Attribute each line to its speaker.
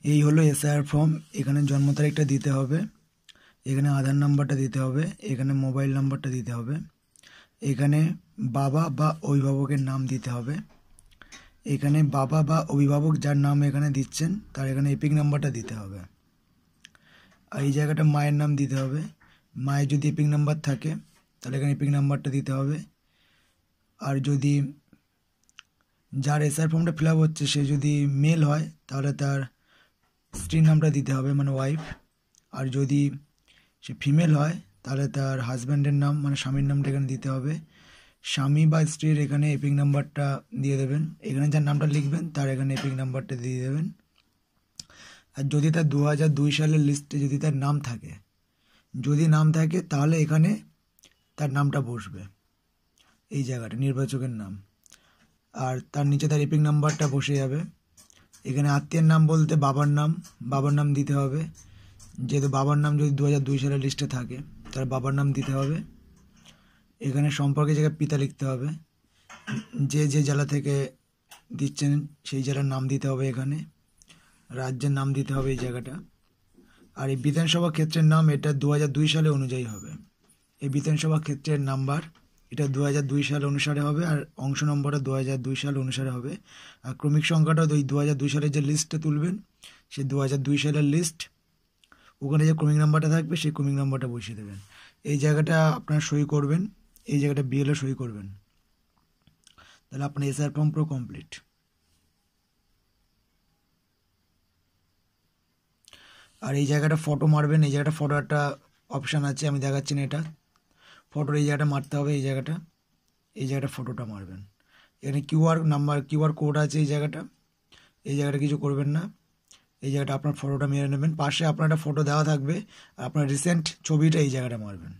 Speaker 1: এই হলো SIR form. এখানে জন্ম তারিখটা দিতে হবে, এখানে আধার নাম্বারটা দিতে হবে, এখানে মোবাইল নাম্বারটা দিতে হবে, এখানে বাবা বা অভিভাবকের নাম দিতে হবে, এখানে বাবা বা অভিভাবক যার নাম এখানে দিচ্ছেন তার এখানে এপিক নাম্বারটা দিতে হবে। আর এই জায়গাটা মায়ের নাম দিতে হবে, মায়ের যদি এপিক নাম্বার থাকে তাহলে এখানে এপিক নাম্বারটা দিতে হবে। আর যদি যার এসআইআর ফর্মটা ফিল আপ হচ্ছে সে যদি মেল হয় তাহলে তার স্ত্রীর নামটা দিতে হবে, মানে ওয়াইফ। আর যদি সে ফিমেল হয় তাহলে তার হাজব্যান্ডের নাম মানে স্বামীর নামটা এখানে দিতে হবে। স্বামী বা স্ত্রীর এখানে এপিক নাম্বারটা দিয়ে দেবেন, এখানে যার নামটা লিখবেন তার এখানে এপিক নাম্বারটা দিয়ে দেবেন। আর যদি তার 2002 সালের লিস্টে যদি তার নাম থাকে, যদি নাম থাকে তাহলে এখানে তার নামটা বসবে, এই জায়গাটা নির্বাচকের নাম। আর তার নিচে তার এপিক নাম্বারটা বসে যাবে। এখানে আত্মীয়ের নাম বলতে বাবার নাম দিতে হবে, যেহেতু বাবার নাম যদি 2002 সালের লিস্টে থাকে তার বাবার নাম দিতে হবে। এখানে সম্পর্কে জায়গায় পিতা লিখতে হবে, যে যে জেলা থেকে দিচ্ছেন সেই জেলার নাম দিতে হবে, এখানে রাজ্যের নাম দিতে হবে এই জায়গাটা। আর এই বিধানসভা ক্ষেত্রের নাম এটা 2002 সালে অনুযায়ী হবে। এই বিধানসভা ক্ষেত্রের নাম্বার এটা 2002 সাল অনুসারে হবে, আর অংশ নম্বরটা 2002 সাল অনুসারে হবে। আর ক্রমিক সংখ্যাটা ওই 2002 সালের যে লিস্টটা তুলবেন সেই 2002 সালের লিস্ট, ওখানে যে ক্রমিক নাম্বারটা থাকবে সেই ক্রমিক নাম্বারটা বসিয়ে দেবেন। এই জায়গাটা আপনার সই করবেন, এই জায়গাটা বিএলও সই করবেন, তাহলে আপনার এসআর ফর্ম পুরো কমপ্লিট। আর এই জায়গাটা ফটো মারবেন, এই জায়গাটা ফটো একটা অপশান আছে, আমি দেখাচ্ছি না এটা। ফটোর এই জায়গাটা মারতে হবে, এই জায়গাটা ফটোটা মারবেন। এখানে কিউআর কোড আছে এই জায়গাটা কিছু করবেন না, এই জায়গাটা আপনার ফটোটা মেরে নেবেন। পাশে আপনার একটা ফটো দেওয়া থাকবে, আর আপনার রিসেন্ট ছবিটা এই জায়গাটা মারবেন।